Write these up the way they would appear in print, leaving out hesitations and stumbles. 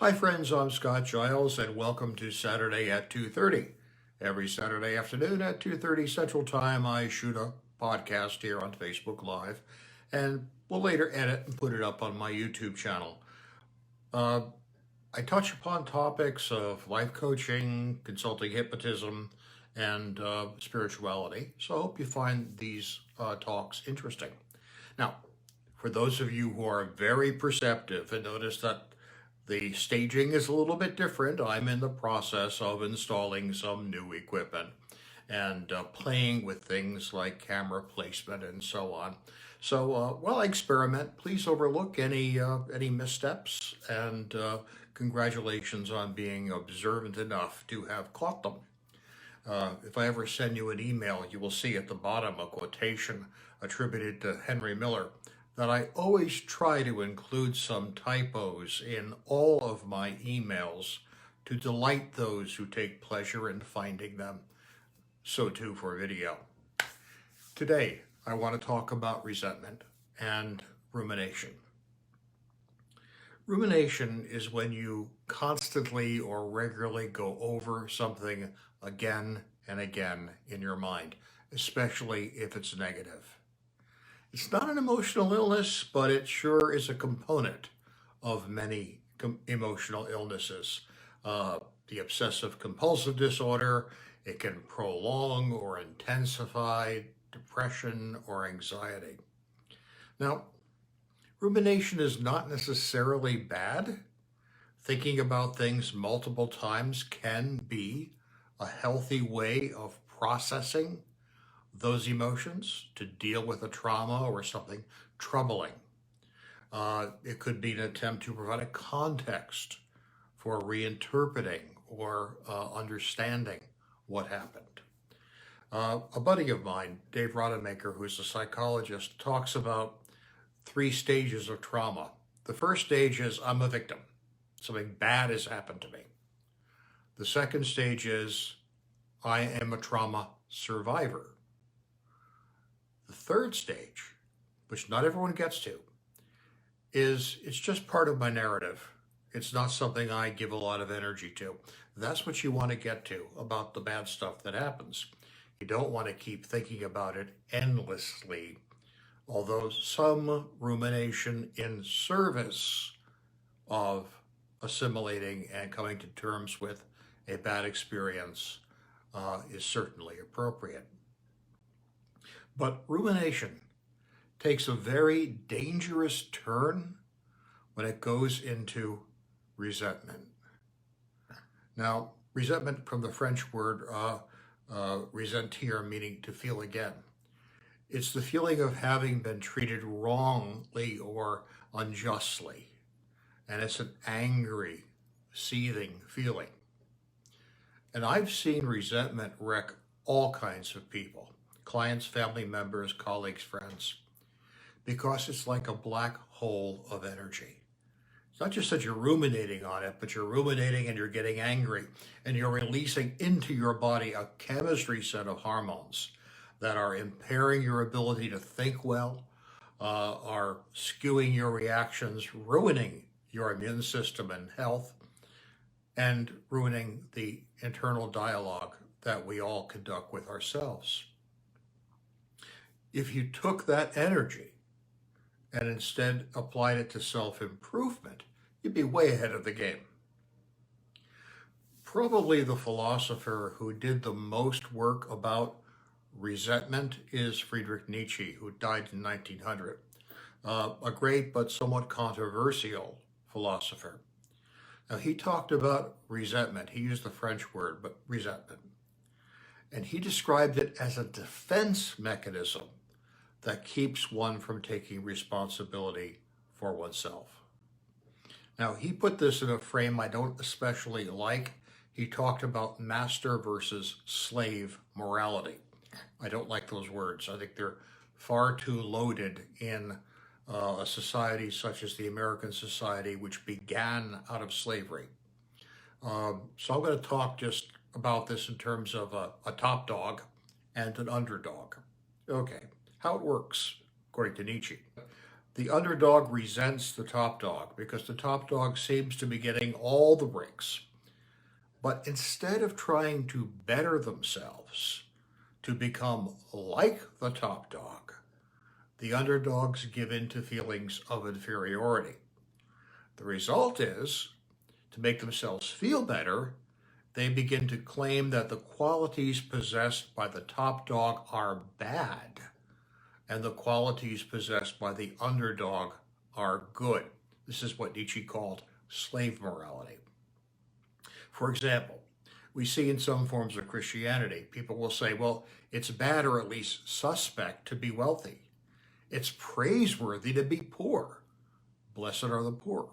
Hi friends, I'm Scott Giles and welcome to Saturday at 2:30. Every Saturday afternoon at 2:30 Central Time, I shoot a podcast here on Facebook Live and will later edit and put it up on my YouTube channel. Uh, I touch upon topics of life coaching, consulting hypnotism, and spirituality, so I hope you find these talks interesting. Now, for those of you who are very perceptive and notice that the staging is a little bit different, I'm in the process of installing some new equipment and playing with things like camera placement and so on. So while I experiment, please overlook any missteps and congratulations on being observant enough to have caught them. If I ever send you an email, you will see at the bottom a quotation attributed to Henry Miller that I always try to include some typos in all of my emails to delight those who take pleasure in finding them. So too for video. Today, I want to talk about resentment and rumination. Rumination is when you constantly or regularly go over something again and again in your mind, especially if it's negative. It's not an emotional illness, but it sure is a component of many emotional illnesses. The obsessive compulsive disorder, it can prolong or intensify depression or anxiety. Now, rumination is not necessarily bad. Thinking about things multiple times can be a healthy way of processing those emotions to deal with a trauma or something troubling. It could be an attempt to provide a context for reinterpreting or understanding what happened. A buddy of mine, Dave Rodemaker, who's a psychologist, talks about 3 stages of trauma. The first stage is I'm a victim. Something bad has happened to me. The second stage is I am a trauma survivor. The third stage, which not everyone gets to, is it's just part of my narrative. It's not something I give a lot of energy to. That's what you want to get to about the bad stuff that happens. You don't want to keep thinking about it endlessly, although some rumination in service of assimilating and coming to terms with a bad experience is certainly appropriate. But rumination takes a very dangerous turn when it goes into resentment. Now, resentment from the French word ressentir, meaning to feel again. It's the feeling of having been treated wrongly or unjustly. And it's an angry, seething feeling. And I've seen resentment wreck all kinds of people. Clients, family members, colleagues, friends, because it's like a black hole of energy. It's not just that you're ruminating on it, but you're ruminating and you're getting angry and you're releasing into your body a chemistry set of hormones that are impairing your ability to think well, are skewing your reactions, ruining your immune system and health, and ruining the internal dialogue that we all conduct with ourselves. If you took that energy and instead applied it to self-improvement, you'd be way ahead of the game. Probably the philosopher who did the most work about resentment is Friedrich Nietzsche, who died in 1900. A great but somewhat controversial philosopher. Now, he talked about resentment. He used the French word, but resentment. And he described it as a defense mechanism that keeps one from taking responsibility for oneself. Now, he put this in a frame I don't especially like. He talked about master versus slave morality. I don't like those words. I think they're far too loaded in a society such as the American society, which began out of slavery. So I'm going to talk just about this in terms of a top dog and an underdog. Okay. How it works, according to Nietzsche. The underdog resents the top dog because the top dog seems to be getting all the breaks. But instead of trying to better themselves, to become like the top dog, the underdogs give in to feelings of inferiority. The result is, to make themselves feel better, they begin to claim that the qualities possessed by the top dog are bad and the qualities possessed by the underdog are good. This is what Nietzsche called slave morality. For example, we see in some forms of Christianity, people will say, well, it's bad or at least suspect to be wealthy. It's praiseworthy to be poor. Blessed are the poor.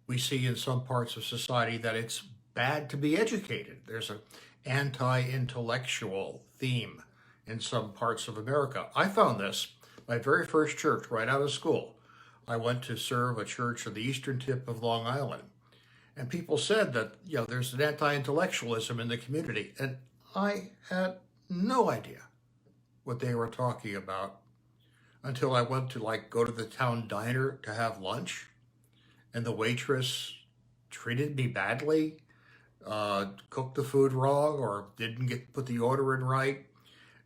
We see in some parts of society that it's bad to be educated. There's an anti-intellectual theme in some parts of America. I found this, my very first church right out of school. I went to serve a church on the eastern tip of Long Island. And people said that, there's an anti-intellectualism in the community. And I had no idea what they were talking about until I went to go to the town diner to have lunch. And the waitress treated me badly, cooked the food wrong, or didn't put the order in right.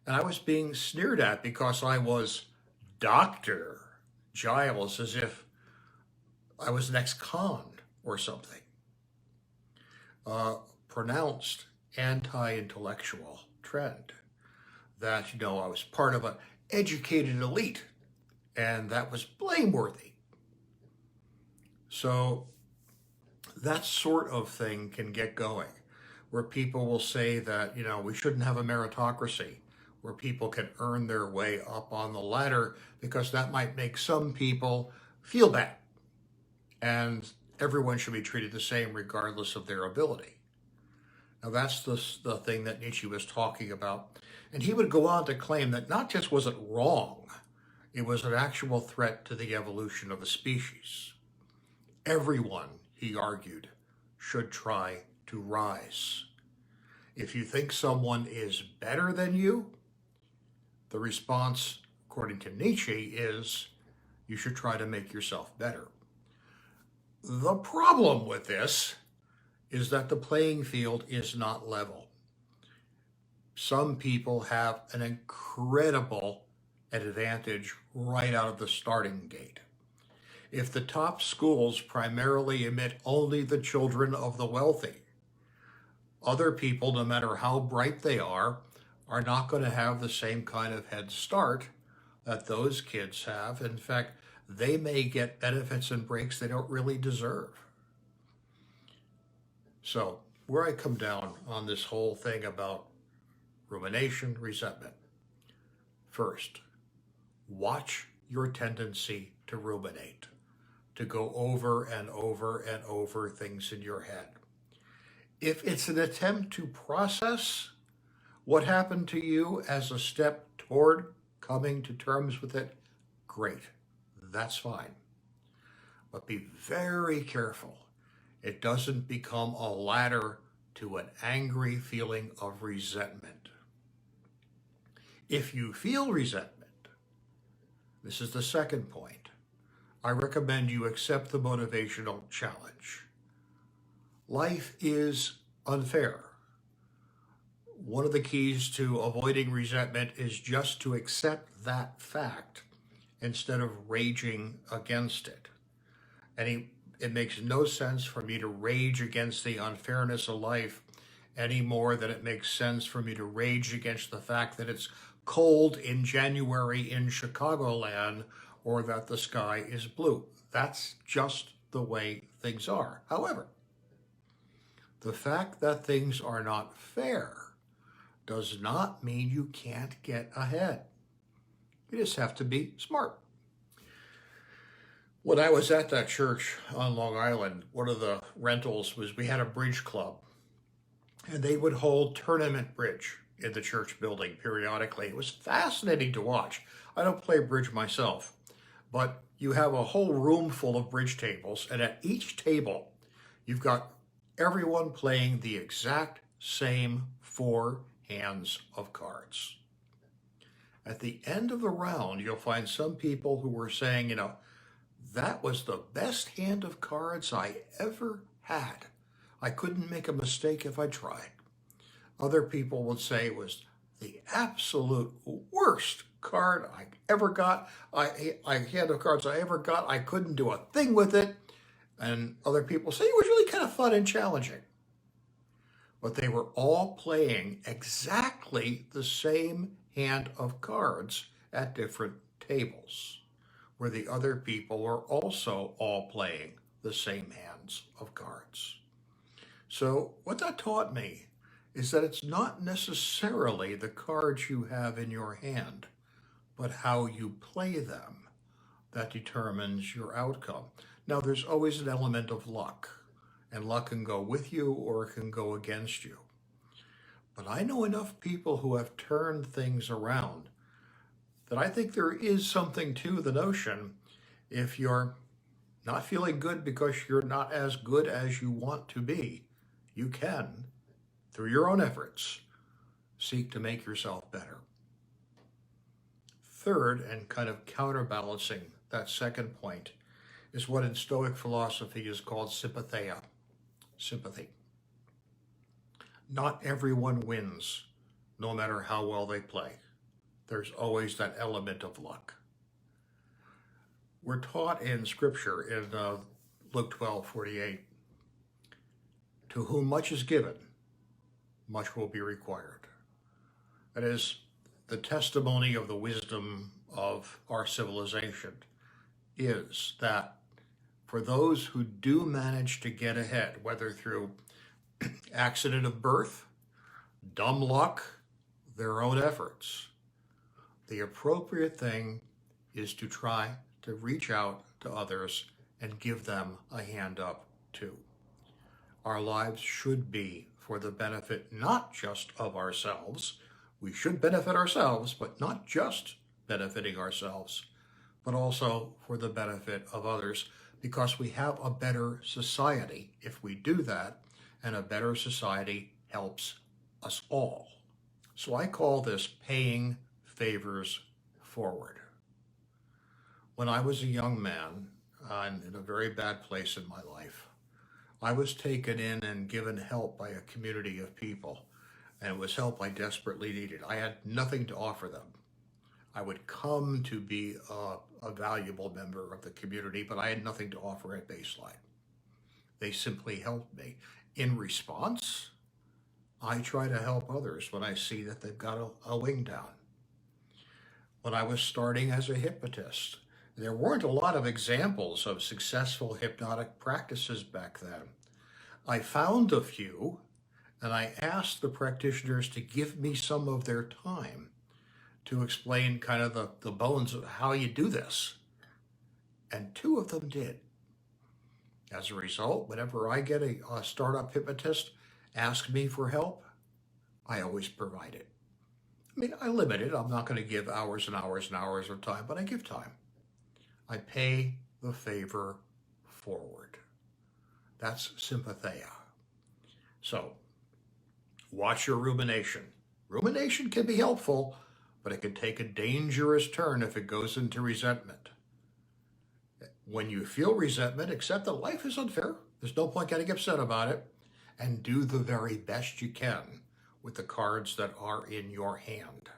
And I was being sneered at because I was Dr. Giles, as if I was an ex-con or something. Pronounced anti-intellectual trend that, I was part of an educated elite, and that was blameworthy. So that sort of thing can get going, where people will say that, we shouldn't have a meritocracy, where people can earn their way up on the ladder because that might make some people feel bad. And everyone should be treated the same regardless of their ability. Now that's the thing that Nietzsche was talking about. And he would go on to claim that not just was it wrong, it was an actual threat to the evolution of a species. Everyone, he argued, should try to rise. If you think someone is better than you, the response, according to Nietzsche, is you should try to make yourself better. The problem with this is that the playing field is not level. Some people have an incredible advantage right out of the starting gate. If the top schools primarily admit only the children of the wealthy, other people, no matter how bright they are not going to have the same kind of head start that those kids have. In fact, they may get benefits and breaks they don't really deserve. So where I come down on this whole thing about rumination, resentment. First, watch your tendency to ruminate, to go over and over and over things in your head. If it's an attempt to process what happened to you as a step toward coming to terms with it, great, that's fine. But be very careful. It doesn't become a ladder to an angry feeling of resentment. If you feel resentment, this is the second point, I recommend you accept the motivational challenge. Life is unfair. One of the keys to avoiding resentment is just to accept that fact instead of raging against it. It makes no sense for me to rage against the unfairness of life any more than it makes sense for me to rage against the fact that it's cold in January in Chicagoland or that the sky is blue. That's just the way things are. However, the fact that things are not fair does not mean you can't get ahead. You just have to be smart. When I was at that church on Long Island, one of the rentals was we had a bridge club, and they would hold tournament bridge in the church building periodically. It was fascinating to watch. I don't play bridge myself, but you have a whole room full of bridge tables, and at each table, you've got everyone playing the exact same 4 hands of cards. At the end of the round, you'll find some people who were saying, that was the best hand of cards I ever had. I couldn't make a mistake if I tried. Other people would say it was the absolute worst card I ever got. Hand of cards I ever got. I couldn't do a thing with it. And other people say it was really kind of fun and challenging. But they were all playing exactly the same hand of cards at different tables, where the other people were also all playing the same hands of cards. So what that taught me is that it's not necessarily the cards you have in your hand, but how you play them that determines your outcome. Now, there's always an element of luck, and luck can go with you or it can go against you. But I know enough people who have turned things around that I think there is something to the notion if you're not feeling good because you're not as good as you want to be, you can, through your own efforts, seek to make yourself better. Third, and kind of counterbalancing that second point, is what in Stoic philosophy is called sympatheia, sympathy. Not everyone wins, no matter how well they play. There's always that element of luck. We're taught in Scripture, in Luke 12:48, to whom much is given, much will be required. That is the testimony of the wisdom of our civilization, is that for those who do manage to get ahead, whether through accident of birth, dumb luck, their own efforts, the appropriate thing is to try to reach out to others and give them a hand up too. Our lives should be for the benefit not just of ourselves. We should benefit ourselves, but not just benefiting ourselves, but also for the benefit of others, because we have a better society if we do that, and a better society helps us all. So I call this paying favors forward. When I was a young man, and in a very bad place in my life, I was taken in and given help by a community of people, and it was help I desperately needed. I had nothing to offer them. I would come to be a valuable member of the community, but I had nothing to offer at baseline. They simply helped me. In response, I try to help others when I see that they've got a wing down. When I was starting as a hypnotist, there weren't a lot of examples of successful hypnotic practices back then. I found a few, and I asked the practitioners to give me some of their time to explain kind of the bones of how you do this. And two of them did. As a result, whenever I get a startup hypnotist ask me for help, I always provide it. I mean, I limit it. I'm not going to give hours and hours and hours of time, but I give time. I pay the favor forward. That's sympatheia. So, watch your rumination. Rumination can be helpful, but it can take a dangerous turn if it goes into resentment. When you feel resentment, accept that life is unfair. There's no point getting upset about it, and do the very best you can with the cards that are in your hand.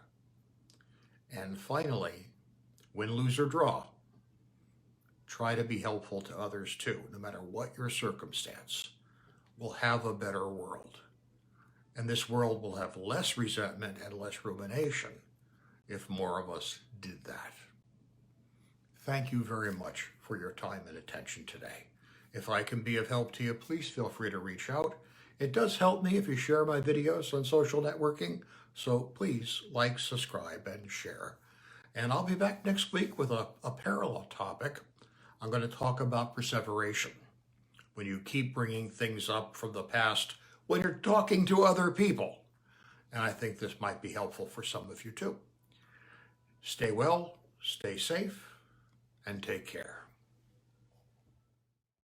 And finally, win, lose, or draw, try to be helpful to others too, no matter what your circumstance. We'll have a better world. And this world will have less resentment and less rumination if more of us did that. Thank you very much for your time and attention today. If I can be of help to you, please feel free to reach out. It does help me if you share my videos on social networking, so please like, subscribe, and share. And I'll be back next week with a parallel topic. I'm going to talk about perseveration. When you keep bringing things up from the past when you're talking to other people. And I think this might be helpful for some of you too. Stay well, stay safe, and take care.